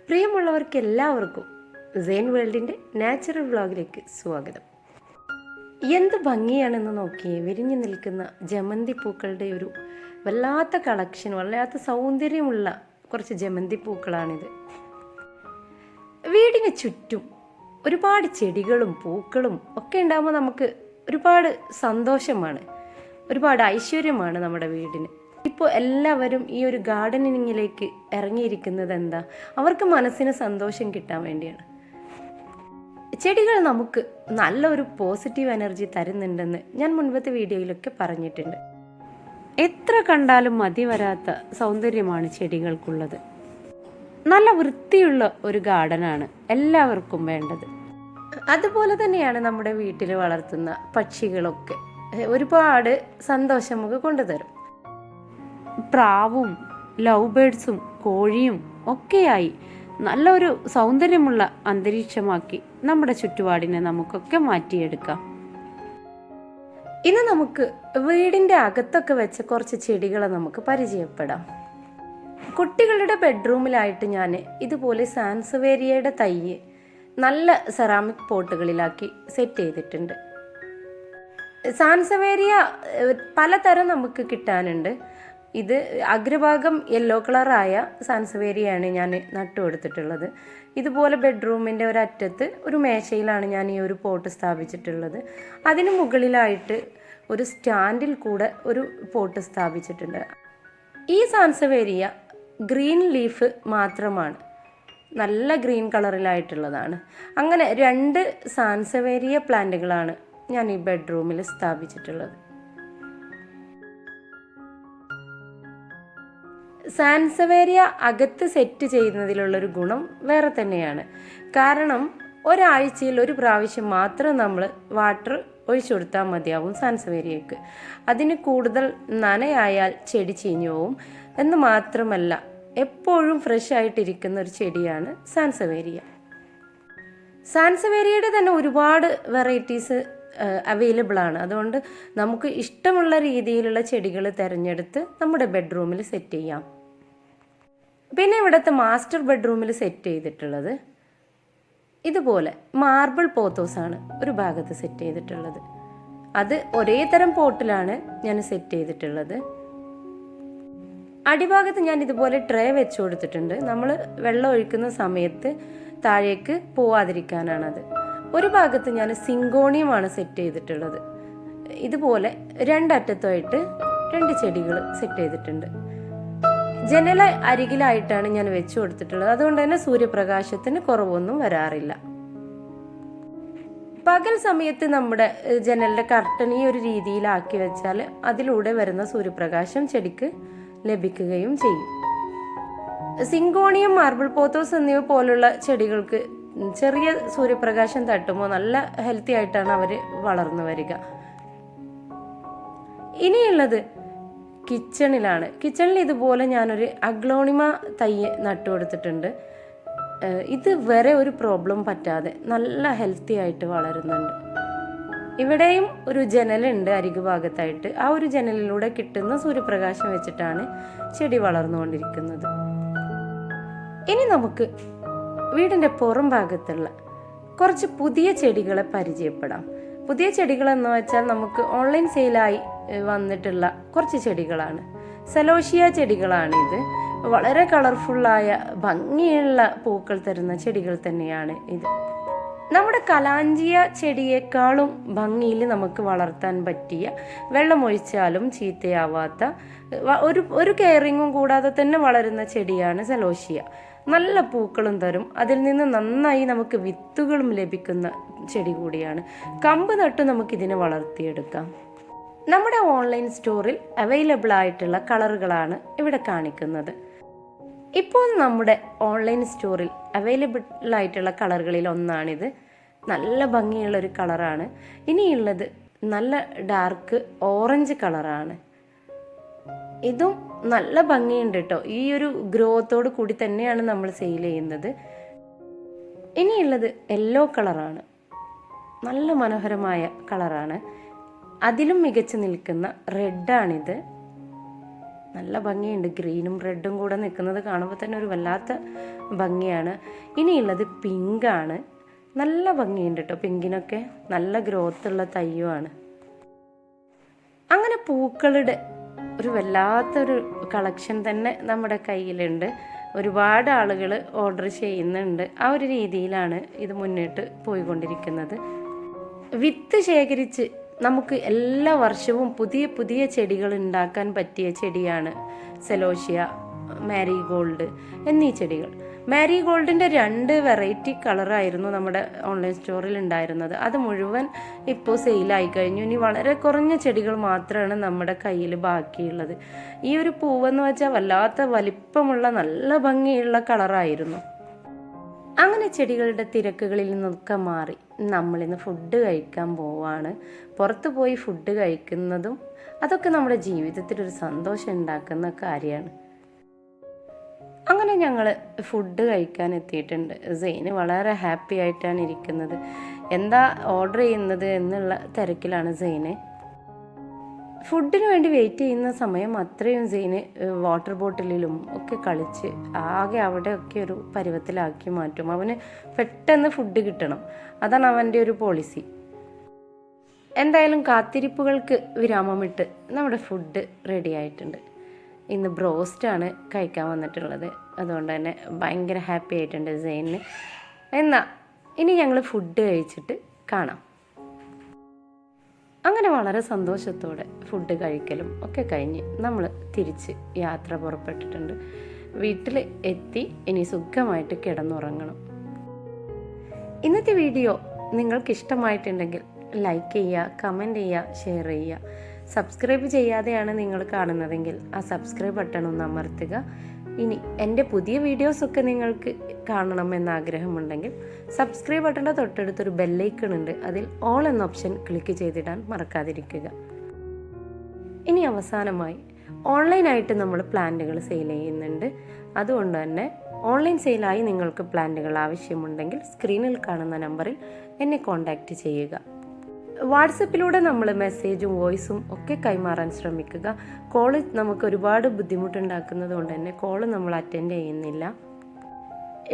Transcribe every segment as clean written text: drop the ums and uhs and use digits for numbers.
പ്രിയമുള്ളവർക്ക് എല്ലാവർക്കും സെയിൻ വേൾഡിൻ്റെ നാച്ചുറൽ വ്ളോഗിലേക്ക് സ്വാഗതം. എന്ത് ഭംഗിയാണെന്ന് നോക്കിയേ, വിരിഞ്ഞു നിൽക്കുന്ന ജമന്തി പൂക്കളുടെ ഒരു വല്ലാത്ത കളക്ഷൻ, വല്ലാത്ത സൗന്ദര്യമുള്ള കുറച്ച് ജമന്തി പൂക്കളാണിത്. വീടിന് ചുറ്റും ഒരുപാട് ചെടികളും പൂക്കളും ഒക്കെ ഉണ്ടാകുമ്പോൾ നമുക്ക് ഒരുപാട് സന്തോഷമാണ്, ഒരുപാട് ഐശ്വര്യമാണ് നമ്മുടെ വീടിന്. ഇപ്പോൾ എല്ലാവരും ഈ ഒരു ഗാർഡനിങ്ങിലേക്ക് ഇറങ്ങിയിരിക്കുന്നത് എന്താ? അവർക്ക് മനസ്സിന് സന്തോഷം കിട്ടാൻ വേണ്ടിയാണ്. ചെടികൾ നമുക്ക് നല്ലൊരു പോസിറ്റീവ് എനർജി തരുന്നുണ്ടെന്ന് ഞാൻ മുൻപത്തെ വീഡിയോയിലൊക്കെ പറഞ്ഞിട്ടുണ്ട്. എത്ര കണ്ടാലും മതി വരാത്ത സൗന്ദര്യമാണ് ചെടികൾക്കുള്ളത്. നല്ല വൃത്തിയുള്ള ഒരു ഗാർഡനാണ് എല്ലാവർക്കും വേണ്ടത്. അതുപോലെ തന്നെയാണ് നമ്മുടെ വീട്ടിൽ വളർത്തുന്ന പക്ഷികളൊക്കെ ഒരുപാട് സന്തോഷം നമുക്ക് കൊണ്ടുതരും. പ്രാവും ലവ് ബേഡ്സും കോഴിയും ഒക്കെയായി നല്ലൊരു സൗന്ദര്യമുള്ള അന്തരീക്ഷമാക്കി നമ്മുടെ ചുറ്റുപാടിനെ നമുക്കൊക്കെ മാറ്റിയെടുക്കാം. ഇന്ന് നമുക്ക് വീടിൻ്റെ അകത്തൊക്കെ വെച്ച കുറച്ച് ചെടികളെ നമുക്ക് പരിചയപ്പെടാം. കുട്ടികളുടെ ബെഡ്റൂമിലായിട്ട് ഞാൻ ഇതുപോലെ സാൻസവേരിയയുടെ തൈ നല്ല സെറാമിക് പോട്ടുകളിലാക്കി സെറ്റ് ചെയ്തിട്ടുണ്ട്. സാൻസവേരിയ പലതരം നമുക്ക് കിട്ടാനുണ്ട്. ഇത് അഗ്രഭാഗം യെല്ലോ കളറായ സാൻസവേരിയാണ് ഞാൻ നട്ടുകൊടുത്തിട്ടുള്ളത്. ഇതുപോലെ ബെഡ്റൂമിൻ്റെ ഒരറ്റത്ത് ഒരു മേശയിലാണ് ഞാൻ ഈ ഒരു പോട്ട് സ്ഥാപിച്ചിട്ടുള്ളത്. അതിന് മുകളിലായിട്ട് ഒരു സ്റ്റാൻഡിൽ കൂടെ ഒരു പോട്ട് സ്ഥാപിച്ചിട്ടുണ്ട്. ഈ സാൻസവേരിയ ഗ്രീൻ ലീഫ് മാത്രമാണ്, നല്ല ഗ്രീൻ കളറിലായിട്ടുള്ളതാണ്. അങ്ങനെ 2 സാൻസവേരിയ പ്ലാന്റുകളാണ് ഞാൻ ഈ ബെഡ്റൂമിൽ സ്ഥാപിച്ചിട്ടുള്ളത്. സാൻസവേരിയ അകത്ത് സെറ്റ് ചെയ്യുന്നതിലുള്ളൊരു ഗുണം വേറെ തന്നെയാണ്. കാരണം ഒരാഴ്ചയിൽ ഒരു പ്രാവശ്യം മാത്രം നമ്മൾ വാട്ടർ ഒഴിച്ചു കൊടുത്താൽ മതിയാവും സാൻസവേരിയക്ക്. അതിന് കൂടുതൽ നനയായാൽ ചെടി ചീഞ്ഞു പോവും. എന്ന് മാത്രമല്ല, എപ്പോഴും ഫ്രഷ് ആയിട്ടിരിക്കുന്ന ഒരു ചെടിയാണ് സാൻസവേരിയ. സാൻസവേരിയയുടെ തന്നെ ഒരുപാട് വെറൈറ്റീസ് അവൈലബിൾ ആണ്. അതുകൊണ്ട് നമുക്ക് ഇഷ്ടമുള്ള രീതിയിലുള്ള ചെടികൾ തിരഞ്ഞെടുത്ത് നമ്മുടെ ബെഡ്റൂമിൽ സെറ്റ് ചെയ്യാം. പിന്നെ ഇവിടുത്തെ മാസ്റ്റർ ബെഡ്റൂമിൽ സെറ്റ് ചെയ്തിട്ടുള്ളത് ഇതുപോലെ മാർബിൾ പോത്തോസാണ് ഒരു ഭാഗത്ത് സെറ്റ് ചെയ്തിട്ടുള്ളത്. അത് ഒരേ തരം പോട്ടിലാണ് ഞാൻ സെറ്റ് ചെയ്തിട്ടുള്ളത്. അടിഭാഗത്ത് ഞാൻ ഇതുപോലെ ട്രേ വെച്ച് കൊടുത്തിട്ടുണ്ട്. നമ്മൾ വെള്ളം ഒഴിക്കുന്ന സമയത്ത് താഴേക്ക് പോവാതിരിക്കാനാണത്. ഒരു ഭാഗത്ത് ഞാൻ സിങ്കോണിയമാണ് സെറ്റ് ചെയ്തിട്ടുള്ളത്. ഇതുപോലെ 2 അറ്റത്തായിട്ട് 2 ചെടികൾ സെറ്റ് ചെയ്തിട്ടുണ്ട്. ജനല അരികിലായിട്ടാണ് ഞാൻ വെച്ച് കൊടുത്തിട്ടുള്ളത്. അതുകൊണ്ട് തന്നെ സൂര്യപ്രകാശത്തിന് കുറവൊന്നും വരാറില്ല. പകൽ സമയത്ത് നമ്മുടെ ജനലിൻ്റെ കർട്ടൻ ഈ ഒരു രീതിയിലാക്കി വെച്ചാൽ അതിലൂടെ വരുന്ന സൂര്യപ്രകാശം ചെടിക്ക് ലഭിക്കുകയും ചെയ്യും. സിങ്കോണിയം, മാർബിൾ പോത്തോസ് എന്നിവ പോലുള്ള ചെടികൾക്ക് ചെറിയ സൂര്യപ്രകാശം തട്ടുമ്പോൾ നല്ല ഹെൽത്തി ആയിട്ടാണ് അവർ വളർന്നു വരിക. ഇനിയുള്ളത് കിച്ചണിലാണ്. കിച്ചണിൽ ഇതുപോലെ ഞാനൊരു അഗ്ലോണിമ തൈ നട്ടുകൊടുത്തിട്ടുണ്ട്. ഇത് വരെ ഒരു പ്രോബ്ലം പറ്റാതെ നല്ല ഹെൽത്തി ആയിട്ട് വളരുന്നുണ്ട്. ഇവിടെയും ഒരു ജനലുണ്ട് അരികു ഭാഗത്തായിട്ട്. ആ ഒരു ജനലിലൂടെ കിട്ടുന്ന സൂര്യപ്രകാശം വെച്ചിട്ടാണ് ചെടി വളർന്നുകൊണ്ടിരിക്കുന്നത്. ഇനി നമുക്ക് വീടിൻ്റെ പുറം ഭാഗത്തുള്ള കുറച്ച് പുതിയ ചെടികളെ പരിചയപ്പെടാം. പുതിയ ചെടികളെന്ന് വെച്ചാൽ നമുക്ക് ഓൺലൈൻ സെയിലായി വന്നിട്ടുള്ള കുറച്ച് ചെടികളാണ്. സെലോഷിയ ചെടികളാണിത്. വളരെ കളർഫുള്ളായ ഭംഗിയുള്ള പൂക്കൾ തരുന്ന ചെടികൾ തന്നെയാണ് ഇത്. നമ്മുടെ കലാഞ്ചിയ ചെടിയേക്കാളും ഭംഗിയിൽ നമുക്ക് വളർത്താൻ പറ്റിയ, വെള്ളമൊഴിച്ചാലും ചീത്തയാവാത്ത, ഒരു കെയറിങ്ങും കൂടാതെ തന്നെ വളരുന്ന ചെടിയാണ് സെലോഷിയ. നല്ല പൂക്കളും തരും. അതിൽ നിന്ന് നന്നായി നമുക്ക് വിത്തുകളും ലഭിക്കുന്ന ചെടി കൂടിയാണ്. കമ്പ് നട്ട് നമുക്കിതിനെ വളർത്തിയെടുക്കാം. നമ്മുടെ ഓൺലൈൻ സ്റ്റോറിൽ അവൈലബിൾ ആയിട്ടുള്ള കളറുകളാണ് ഇവിടെ കാണിക്കുന്നത്. ഇപ്പോൾ നമ്മുടെ ഓൺലൈൻ സ്റ്റോറിൽ അവൈലബിൾ ആയിട്ടുള്ള കളറുകളിൽ ഒന്നാണിത്. നല്ല ഭംഗിയുള്ളൊരു കളറാണ്. ഇനിയുള്ളത് നല്ല ഡാർക്ക് ഓറഞ്ച് കളറാണ്. ഇതും നല്ല ഭംഗിയുണ്ട് കേട്ടോ. ഈ ഒരു ഗ്രോത്തോട് കൂടി തന്നെയാണ് നമ്മൾ സെയിൽ ചെയ്യുന്നത്. ഇനിയുള്ളത് യെല്ലോ കളറാണ്. നല്ല മനോഹരമായ കളറാണ്. അതിലും മികച്ചു നിൽക്കുന്ന റെഡാണിത്. നല്ല ഭംഗിയുണ്ട്. ഗ്രീനും റെഡും കൂടെ നിൽക്കുന്നത് കാണുമ്പോൾ തന്നെ ഒരു വല്ലാത്ത ഭംഗിയാണ്. ഇനിയുള്ളത് പിങ്കാണ്. നല്ല ഭംഗിയുണ്ട് കേട്ടോ. പിങ്കിനൊക്കെ നല്ല ഗ്രോത്തുള്ള തയ്യുമാണ്. അങ്ങനെ പൂക്കളുടെ ഒരു വല്ലാത്തൊരു കളക്ഷൻ തന്നെ നമ്മുടെ കയ്യിലുണ്ട്. ഒരുപാട് ആളുകൾ ഓർഡർ ചെയ്യുന്നുണ്ട്. ആ ഒരു രീതിയിലാണ് ഇത് മുന്നോട്ട് പോയിക്കൊണ്ടിരിക്കുന്നത്. വിത്ത് ശേഖരിച്ച് നമുക്ക് എല്ലാ വർഷവും പുതിയ പുതിയ ചെടികൾ ഉണ്ടാക്കാൻ പറ്റിയ ചെടിയാണ് സെലോഷ്യ, മാരിഗോൾഡ് എന്നീ ചെടികൾ. മാരിഗോൾഡിൻ്റെ 2 വെറൈറ്റി കളറായിരുന്നു നമ്മുടെ ഓൺലൈൻ സ്റ്റോറിൽ ഉണ്ടായിരുന്നത്. അത് മുഴുവൻ ഇപ്പോൾ സെയിലായി കഴിഞ്ഞു. ഇനി വളരെ കുറഞ്ഞ ചെടികൾ മാത്രമാണ് നമ്മുടെ കയ്യിൽ ബാക്കിയുള്ളത്. ഈ ഒരു പൂവെന്ന് വെച്ചാൽ വല്ലാത്ത വലിപ്പമുള്ള നല്ല ഭംഗിയുള്ള കളറായിരുന്നു. അങ്ങനെ ചെടികളുടെ തിരക്കുകളിൽ നിന്നൊക്കെ മാറി നമ്മളിന്ന് ഫുഡ് കഴിക്കാൻ പോവാണ്. പുറത്തു പോയി ഫുഡ് കഴിക്കുന്നതും അതൊക്കെ നമ്മുടെ ജീവിതത്തിലൊരു സന്തോഷം ഉണ്ടാക്കുന്ന കാര്യമാണ്. അങ്ങനെ ഞങ്ങൾ ഫുഡ് കഴിക്കാൻ എത്തിയിട്ടുണ്ട്. സെയിന് വളരെ ഹാപ്പി ആയിട്ടാണ് ഇരിക്കുന്നത്. എന്താ ഓർഡർ ചെയ്യുന്നത് എന്നുള്ള തിരക്കിലാണ് സെയിന്. ഫുഡിന് വേണ്ടി വെയിറ്റ് ചെയ്യുന്ന സമയം അത്രയും സെയിന് വാട്ടർ ബോട്ടിലിലും ഒക്കെ കളിച്ച് ആകെ അവിടെയൊക്കെ ഒരു പരുവത്തിലാക്കി മാറ്റും. അവന് പെട്ടെന്ന് ഫുഡ് കിട്ടണം, അതാണ് അവൻ്റെ ഒരു പോളിസി. എന്തായാലും കാത്തിരിപ്പുകൾക്ക് വിരാമമിട്ട് നമ്മുടെ ഫുഡ് റെഡി ആയിട്ടുണ്ട്. ഇന്ന് ബ്രോസ്റ്റാണ് കഴിക്കാൻ വന്നിട്ടുള്ളത്. അതുകൊണ്ട് തന്നെ ഭയങ്കര ഹാപ്പി ആയിട്ടുണ്ട് സെയിന്. എന്നാൽ ഇനി ഞങ്ങൾ ഫുഡ് കഴിച്ചിട്ട് കാണാം. അങ്ങനെ വളരെ സന്തോഷത്തോടെ ഫുഡ് കഴിക്കലും ഒക്കെ കഴിഞ്ഞ് നമ്മൾ തിരിച്ച് യാത്ര പുറപ്പെട്ടിട്ടുണ്ട്. വീട്ടിൽ എത്തി ഇനി സുഖമായിട്ട് കിടന്നുറങ്ങണം. ഇന്നത്തെ വീഡിയോ നിങ്ങൾക്ക് ഇഷ്ടമായിട്ടുണ്ടെങ്കിൽ ലൈക്ക് ചെയ്യുക, കമൻറ്റ് ചെയ്യുക, ഷെയർ ചെയ്യുക. സബ്സ്ക്രൈബ് ചെയ്യാതെയാണ് നിങ്ങൾ കാണുന്നതെങ്കിൽ ആ സബ്സ്ക്രൈബ് ബട്ടൺ ഒന്ന് അമർത്തുക. ഇനി എൻ്റെ പുതിയ വീഡിയോസൊക്കെ നിങ്ങൾക്ക് കാണണമെന്ന് ആഗ്രഹമുണ്ടെങ്കിൽ സബ്സ്ക്രൈബ് ബട്ടൻ്റെ തൊട്ടടുത്തൊരു ബെല്ലൈക്കൺ ഉണ്ട്. അതിൽ ഓൾ എന്ന ഓപ്ഷൻ ക്ലിക്ക് ചെയ്തിടാൻ മറക്കാതിരിക്കുക. ഇനി അവസാനമായി ഓൺലൈനായിട്ട് നമ്മൾ പ്ലാന്റുകൾ സെയിൽ ചെയ്യുന്നുണ്ട്. അതുകൊണ്ട് തന്നെ ഓൺലൈൻ സെയിലായി നിങ്ങൾക്ക് പ്ലാന്റുകൾ ആവശ്യമുണ്ടെങ്കിൽ സ്ക്രീനിൽ കാണുന്ന നമ്പറിൽ എന്നെ കോൺടാക്റ്റ് ചെയ്യുക. വാട്സപ്പിലൂടെ നമ്മൾ മെസ്സേജും വോയിസും ഒക്കെ കൈമാറാൻ ശ്രമിക്കുക. കോള് നമുക്ക് ഒരുപാട് ബുദ്ധിമുട്ടുണ്ടാക്കുന്നത് കൊണ്ട് തന്നെ കോള് നമ്മൾ അറ്റൻഡ് ചെയ്യുന്നില്ല.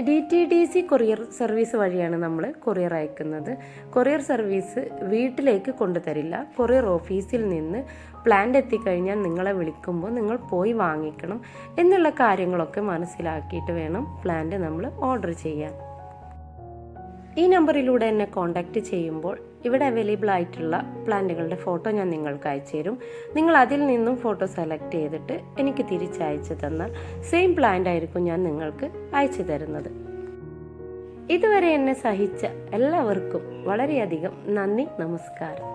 DTDC കൊറിയർ സർവീസ് വഴിയാണ് നമ്മൾ കൊറിയർ അയക്കുന്നത്. കൊറിയർ സർവീസ് വീട്ടിലേക്ക് കൊണ്ടുതരില്ല. കൊറിയർ ഓഫീസിൽ നിന്ന് പ്ലാന്റ് എത്തിക്കഴിഞ്ഞാൽ നിങ്ങളെ വിളിക്കുമ്പോൾ നിങ്ങൾ പോയി വാങ്ങിക്കണം എന്നുള്ള കാര്യങ്ങളൊക്കെ മനസ്സിലാക്കിയിട്ട് വേണം പ്ലാന്റ് നമ്മൾ ഓർഡർ ചെയ്യാൻ. ഈ നമ്പറിലൂടെ എന്നെ കോൺടാക്റ്റ് ചെയ്യുമ്പോൾ ഇവിടെ അവൈലബിൾ ആയിട്ടുള്ള പ്ലാന്റുകളുടെ ഫോട്ടോ ഞാൻ നിങ്ങൾക്ക് അയച്ചു തരും. നിങ്ങൾ അതിൽ നിന്നും ഫോട്ടോ സെലക്ട് ചെയ്തിട്ട് എനിക്ക് തിരിച്ചയച്ചു തന്നാൽ സെയിം പ്ലാന്റ് ആയിരിക്കും ഞാൻ നിങ്ങൾക്ക് അയച്ചു തരുന്നത്. ഇതുവരെ എന്നെ സഹിച്ച എല്ലാവർക്കും വളരെയധികം നന്ദി, നമസ്കാരം.